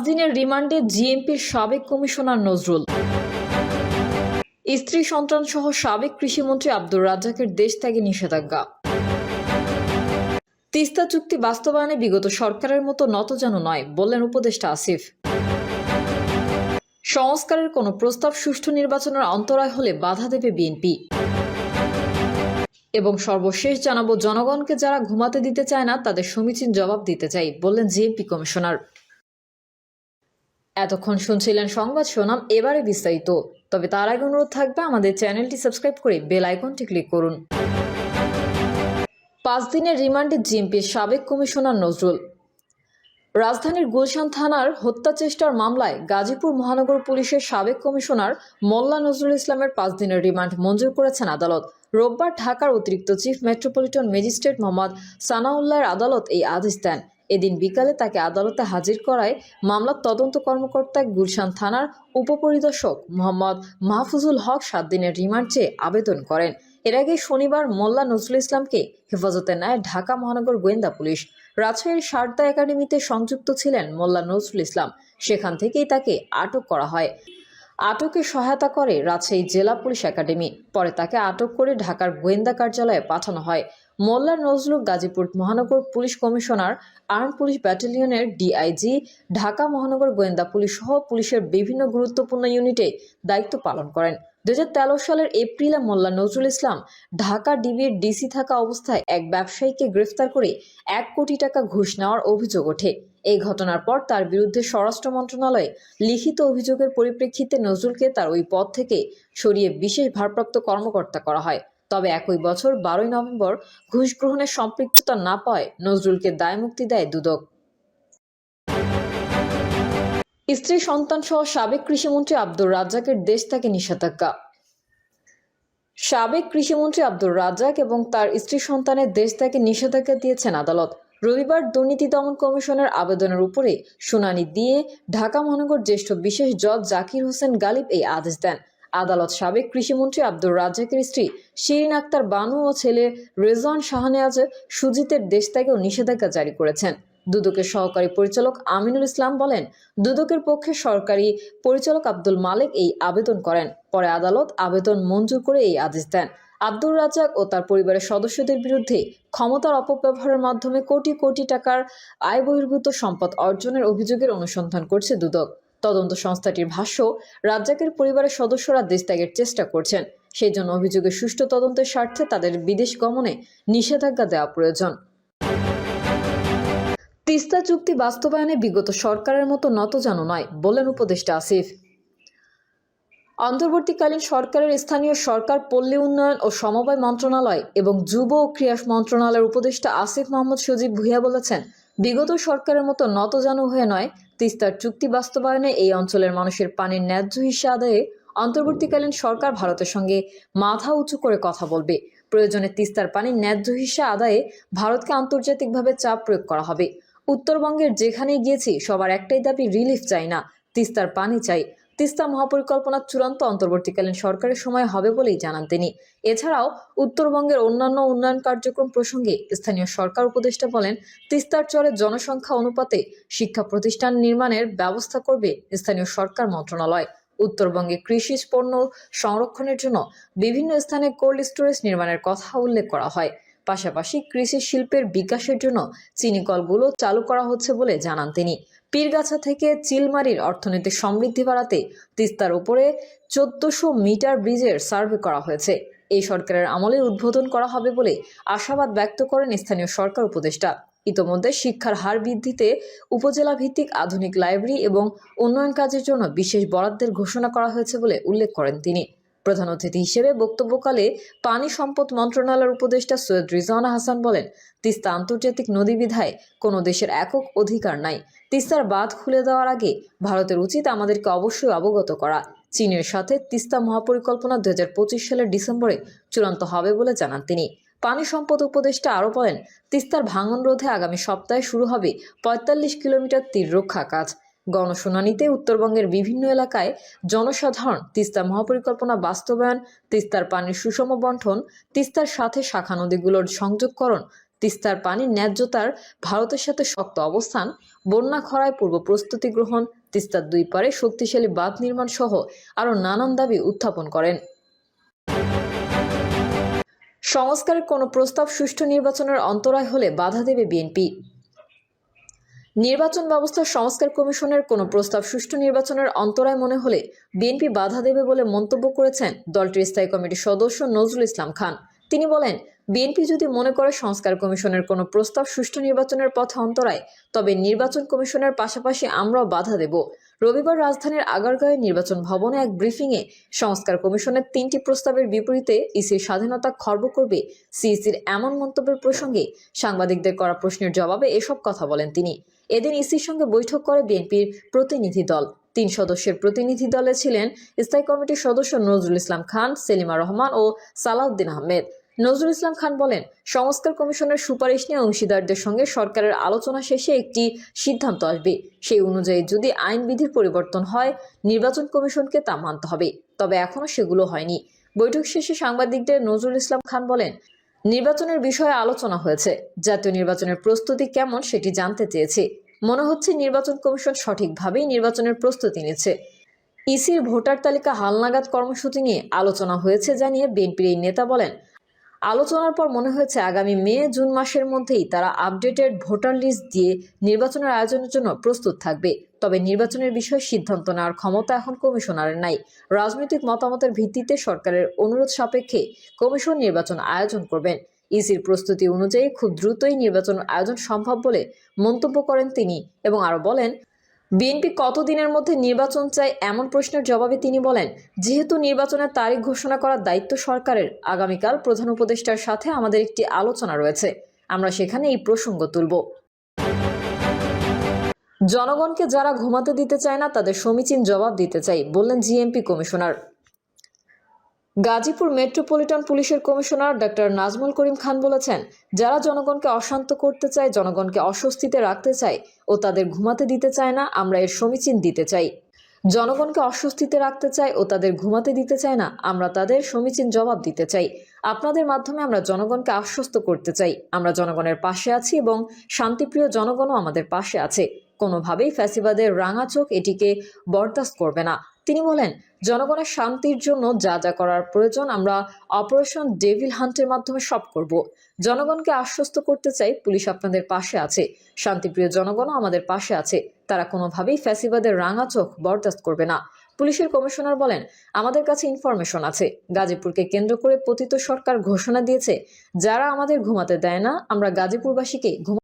দিনের রিমান্ডে জিএমপির সাবেক কমিশনার নজরুল। স্ত্রী সন্তান সহ সাবেক কৃষিমন্ত্রী আব্দুর রাজ্জাকের দেশ ত্যাগে নিষেধাজ্ঞা। তিস্তা চুক্তি বাস্তবায়নে বিগত সরকারের মতো নতজানু নয় বললেন উপদেষ্টা আসিফ। সংস্কারের কোনো প্রস্তাব সুষ্ঠু নির্বাচনের অন্তরায় হলে বাধা দেবে বিএনপি। এবং সর্বশেষ জানাবো, জনগণকে যারা ঘুমাতে দিতে চায় না তাদের সমীচীন জবাব দিতে চাই বললেন জিএমপি কমিশনার। এতক্ষণ শুনছিলেন সংবাদ শিরোনাম, এবারে বিস্তারিত। তবে তার আগে অনুরোধ থাকবে আমাদের চ্যানেলটি সাবস্ক্রাইব করে বেল আইকনটি ক্লিক করুন। 5 দিনের রিমান্ডে জিএমপির সাবেক কমিশনার নজরুল। রাজধানীর গুলশান থানার হত্যা চেষ্টার মামলায় গাজীপুর মহানগর পুলিশের সাবেক কমিশনার মোল্লা নজরুল ইসলামের 5 দিনের রিমান্ড মঞ্জুর করেছেন আদালত। রোববার ঢাকার অতিরিক্ত চিফ মেট্রোপলিটন ম্যাজিস্ট্রেট মোহাম্মদ সানাউল্লাহর আদালত এই আদেশ দেন। এদিন বিকালে তাকে আদালতে হাজির করায় মামলার তদন্ত কর্মকর্তা গুলশান থানার উপপরিদর্শক মোহাম্মদ মাহফুজুল হক 7 দিনের রিমান্ড চেয়ে আবেদন করেন। এর আগে শনিবার মোল্লা নজরুল ইসলামকে হেফাজতে নেয় ঢাকা মহানগর গোয়েন্দা পুলিশ। রাজশাহীর সারদা একাডেমিতে সংযুক্ত ছিলেন মোল্লা নজরুল ইসলাম, সেখান থেকেই তাকে আটক করা হয়। আটকে সহায়তা করে রাজশাহী জেলা পুলিশ একাডেমি। পরে তাকে আটক করে ঢাকার গোয়েন্দা কার্যালয়ে পাঠানো হয়। মোল্লা নজরুল গাজীপুর মহানগর পুলিশ কমিশনার, আর্ম পুলিশ ব্যাটালিয়নের ডিআইজি, ঢাকা মহানগর গোয়েন্দা পুলিশ সহ পুলিশের বিভিন্ন গুরুত্বপূর্ণ ইউনিটে দায়িত্ব পালন করেন। 2013 সালের এপ্রিলে মোল্লা নজরুল ইসলাম ঢাকা ডিবির ডিসি থাকা অবস্থায় এক ব্যবসায়ীকে গ্রেফতার করে 1 কোটি টাকা ঘুষ নেওয়ার অভিযোগ ওঠে। এই ঘটনার পর তার বিরুদ্ধে স্বরাষ্ট্র মন্ত্রণালয়ে লিখিত অভিযোগের পরিপ্রেক্ষিতে নজরুলকে তার ওই পদ থেকে সরিয়ে বিশেষ ভারপ্রাপ্ত কর্মকর্তা করা হয়। তবে একই বছর 12 নভেম্বর ঘুষ গ্রহণের সম্পৃক্ততা না পাওয়ায় নজরুলকে দায়মুক্তি দেয় দুদক। স্ত্রী সন্তান সহ সাবেক কৃষিমন্ত্রী আব্দুর রাজ্জাকের দেশ ত্যাগে নিষেধাজ্ঞা। সাবেক কৃষিমন্ত্রী আব্দুর রাজ্জাক এবং তার স্ত্রী সন্তানের দেশ ত্যাগে নিষেধাজ্ঞা দিয়েছেন আদালত। রবিবার দুর্নীতি দমন কমিশনের আবেদনের উপরে শুনানি দিয়ে ঢাকা মহানগর জ্যেষ্ঠ বিশেষ জজ জাকির হোসেন গালিব এই আদেশ দেন। আদালত সাবেক কৃষিমন্ত্রী আব্দুর রাজ্জাকের স্ত্রী শিরিন আক্তার বানু ও ছেলে রেজওয়ান শাহনেওয়াজ সুজিতের দেশ ত্যাগেও নিষেধাজ্ঞা জারি করেছেন। দুদকের সহকারী পরিচালক আমিনুল ইসলাম বলেন, দুদকের পক্ষে সরকারি পরিচালক আব্দুল মালেক এই আবেদন করেন। পরে আদালত আবেদন মঞ্জুর করে এই আদেশ দেন। আব্দুর রাজ্জাক ও তার পরিবারের সদস্যদের বিরুদ্ধে ক্ষমতার অপব্যবহারের মাধ্যমে কোটি কোটি টাকার আয় বহির্ভূত সম্পদ অর্জনের অভিযোগের অনুসন্ধান করছে দুদক। তদন্ত সংস্থাটির ভাষ্য, রাজ্জাকের পরিবারের সদস্যরা দেশ ত্যাগের চেষ্টা করছেন, সেই জন্য অভিযোগের সুষ্ঠু তদন্তের স্বার্থে তাদের বিদেশ গমনে নিষেধাজ্ঞা দেওয়া প্রয়োজন। তিস্তা চুক্তি বাস্তবায়নে বিগত সরকারের মতো নতজানু নয় বললেন উপদেষ্টা আসিফ। অন্তর্বর্তীকালীন সরকারের স্থানীয় সরকার, পল্লী উন্নয়ন ও সমবায় মন্ত্রণালয় এবং যুব ও ক্রীড়া মন্ত্রণালয়ের উপদেষ্টা আসিফ মোহাম্মদ সজীব ভুঁইয়া বলেছেন, বিগত সরকারের মতো নতজানু হয়ে নয়, তিস্তার চুক্তি বাস্তবায়নে এই অঞ্চলের মানুষের পানির ন্যায্য হিস্যা আদায়ে অন্তর্বর্তীকালীন সরকার ভারতের সঙ্গে মাথা উঁচু করে কথা বলবে। প্রয়োজনে তিস্তার পানির ন্যায্য হিস্যা আদায়ে ভারতকে আন্তর্জাতিকভাবে চাপ প্রয়োগ করা হবে। উত্তরবঙ্গের যেখানেই গিয়েছি সবার একটাই দাবি, রিলিফ চাই না, তিস্তার পানি চাই। তিস্তা মহাপরিকল্পনার চূড়ান্ত অন্তর্বর্তীকালীন সরকারের সময় হবে বলেই জানান তিনি। এছাড়াও উত্তরবঙ্গের অন্যান্য উন্নয়ন কার্যক্রম প্রসঙ্গে স্থানীয় সরকার উপদেষ্টা বলেন, তিস্তার চরে জনসংখ্যা অনুপাতে শিক্ষা প্রতিষ্ঠান নির্মাণের ব্যবস্থা করবে স্থানীয় সরকার মন্ত্রণালয়। উত্তরবঙ্গে কৃষি পণ্য সংরক্ষণের জন্য বিভিন্ন স্থানে কোল্ড স্টোরেজ নির্মাণের কথা উল্লেখ করা হয়। পাশাপাশি কৃষি শিল্পের বিকাশের জন্য চিনিকলগুলো চালু করা হচ্ছে বলে জানান তিনি। পীরগাছা থেকে চিলমারির অর্থনৈতিক সমৃদ্ধি বাড়াতে তিস্তার উপরে 1400 মিটার ব্রিজের সার্ভে করা হয়েছে। এই সরকারের আমলে উদ্বোধন করা হবে বলে আশাবাদ ব্যক্ত করেন স্থানীয় সরকার উপদেষ্টা। ইতোমধ্যে শিক্ষার হার বৃদ্ধিতে উপজেলা ভিত্তিক আধুনিক লাইব্রেরি এবং উন্নয়ন কাজের জন্য বিশেষ বরাদ্দের ঘোষণা করা হয়েছে বলে উল্লেখ করেন তিনি। প্রধান অতিথি হিসেবে বক্তব্যকালে পানি সম্পদ মন্ত্রণালয়ের উপদেষ্টা সৈয়দ রিজওয়ানা হাসান বলেন, তিস্তা আন্তর্জাতিক নদী বিধায় কোনো দেশের একক অধিকার নাই। তিস্তার বাঁধ খুলে দেওয়ার আগে ভারতের উচিত আমাদেরকে অবশ্যই অবগত করা। চীনের সাথে তিস্তা মহাপরিকল্পনা 2025 সালের ডিসেম্বরে চূড়ান্ত হবে বলে জানান তিনি। পানি সম্পদ উপদেষ্টা আরও বলেন, তিস্তার ভাঙন রোধে আগামী সপ্তাহে শুরু হবে 45 কিলোমিটার তীর রক্ষা কাজ। গণশুনানিতে উত্তরবঙ্গের বিভিন্ন এলাকায় জনসাধারণ তিস্তা মহাপরিকল্পনা বাস্তবায়ন, তিস্তার পানির সুষম বণ্টন, তিস্তার সাথে শাখা নদীগুলোর সংযোগকরণ, তিস্তার পানির ন্যায্যতার ভারতের সাথে শক্ত অবস্থান, বন্যা খরায় পূর্ব প্রস্তুতি গ্রহণ, তিস্তার দুই পারে শক্তিশালী বাঁধ নির্মাণ সহ আরও নানান দাবি উত্থাপন করেন। সংস্কারের কোনো প্রস্তাব সুষ্ঠু নির্বাচনের অন্তরায় হলে বাধা দেবে বিএনপি। নির্বাচন ব্যবস্থার সংস্কার কমিশনের কোনো প্রস্তাব সুষ্ঠু নির্বাচনের অন্তরায় মনে হলে বিএনপি বাধা দেবে বলে মন্তব্য করেছেন দলটির স্থায়ী কমিটির সদস্য নজরুল ইসলাম খান। তিনি বলেন, বিএনপি যদি মনে করে সংস্কার কমিশনের কোনো প্রস্তাব সুষ্ঠু নির্বাচনের পথে অন্তরায়, তবে নির্বাচন কমিশনের পাশাপাশি আমরাও বাধা দেব। রবিবার রাজধানীর আগারগাঁওয়ে নির্বাচন ভবনে এক ব্রিফিংয়ে সংস্কার কমিশনের 3টি প্রস্তাবের বিপরীতে ইসির স্বাধীনতা খর্ব করবে সিইসির এমন মন্তব্যের প্রসঙ্গে সাংবাদিকদের করা প্রশ্নের জবাবে এসব কথা বলেন তিনি। এদিন ইসির সঙ্গে বৈঠক করে বিএনপির প্রতিনিধি দল। 3 সদস্যের প্রতিনিধি দলে ছিলেন স্থায়ী কমিটির সদস্য নজরুল ইসলাম খান, সেলিমা রহমান ও সালাউদ্দিন আহমেদ। নজরুল ইসলাম খান বলেন, সংস্কার কমিশনের সুপারিশ নিয়ে অংশীদারদের সঙ্গে সরকারের আলোচনা শেষে একটি সিদ্ধান্ত আসবে। সেই অনুযায়ী যদি আইন বিধির পরিবর্তন হয়, নির্বাচন কমিশনকে তা মানতে হবে। তবে এখনো সেগুলো হয়নি। বৈঠক শেষে সাংবাদিকদের নজরুল ইসলাম খান বলেন, নির্বাচনের বিষয়ে আলোচনা হয়েছে, জাতীয় নির্বাচনের প্রস্তুতি কেমন সেটি জানতে চেয়েছে। মনে হচ্ছে নির্বাচন কমিশন সঠিকভাবেই নির্বাচনের প্রস্তুতি নিচ্ছে। ইসির ভোটার তালিকা হালনাগাদ কর্মসূচি নিয়ে আলোচনা হয়েছে জানিয়ে বিএনপির এই নেতা বলেন, আলোচনার পর মনে হয়েছে আগামী মে-জুন মাসের মধ্যেই তারা আপডেটেড ভোটার লিস্ট দিয়ে নির্বাচনের আয়োজনের জন্য প্রস্তুত থাকবে। তবে নির্বাচনের বিষয়ে সিদ্ধান্ত নেওয়ার ক্ষমতা এখন কমিশনারের নাই। রাজনৈতিক মতামতের ভিত্তিতে সরকারের অনুরোধ সাপেক্ষে কমিশন নির্বাচন আয়োজন করবেন। ইসির প্রস্তুতি অনুযায়ী খুব দ্রুতই নির্বাচন আয়োজন সম্ভব বলে মন্তব্য করেন তিনি এবং আরও বলেন, বিএনপি কতদিনের মধ্যে নির্বাচন চায় এমন প্রশ্নের জবাবে তিনি বলেন, যেহেতু নির্বাচনের তারিখ ঘোষণা করার দায়িত্ব সরকারের, আগামীকাল প্রধান উপদেষ্টার সাথে আমাদের একটি আলোচনা রয়েছে, আমরা সেখানে এই প্রসঙ্গ তুলব। জনগণকে যারা ঘুমাতে দিতে চায় না তাদের সমীচীন জবাব দিতে চাই, বললেন জিএমপি কমিশনার। গাজীপুর মেট্রোপলিটন পুলিশের কমিশনার ডক্টর নাজমুল করিম খান বলেছেন, যারা জনগণকে অশান্ত করতে চায়, জনগণকে অস্বস্তিতে রাখতে চায় ও তাদের ঘুমাতে দিতে চায় না, আমরা এর সমীচীন দিতে চাই। জনগণকে অস্বস্তিতে রাখতে চায় ও তাদের ঘুমাতে দিতে চায় না, আমরা তাদের সমীচীন জবাব দিতে চাই। আপনাদের মাধ্যমে আমরা জনগণকে আশ্বস্ত করতে চাই, আমরা জনগণের পাশে আছি এবং শান্তিপ্রিয় জনগণও আমাদের পাশে আছে। কোনোভাবেই ফ্যাসিবাদের রাঙা চোখ এটিকে বরদাস্ত করবে না। তিনি বলেন, জনগণের শান্তির জন্য যা যা করার প্রয়োজন আমরা অপারেশন ডেভিল হান্টের মাধ্যমে সব করব। জনগণকে আশ্বস্ত করতে চাই, পুলিশ আপনাদের পাশে আছে, শান্তিপ্রিয় জনগণও আমাদের পাশে আছে, তারা কোনোভাবেই ফ্যাসিবাদের রাঙা চোখ বরদাস্ত করবে না। পুলিশের কমিশনার বলেন, আমাদের কাছে ইনফরমেশন আছে, গাজীপুরকে কেন্দ্র করে পতিত সরকার ঘোষণা দিয়েছে, যারা আমাদের ঘুমাতে দেয় না, আমরা গাজীপুরবাসীকে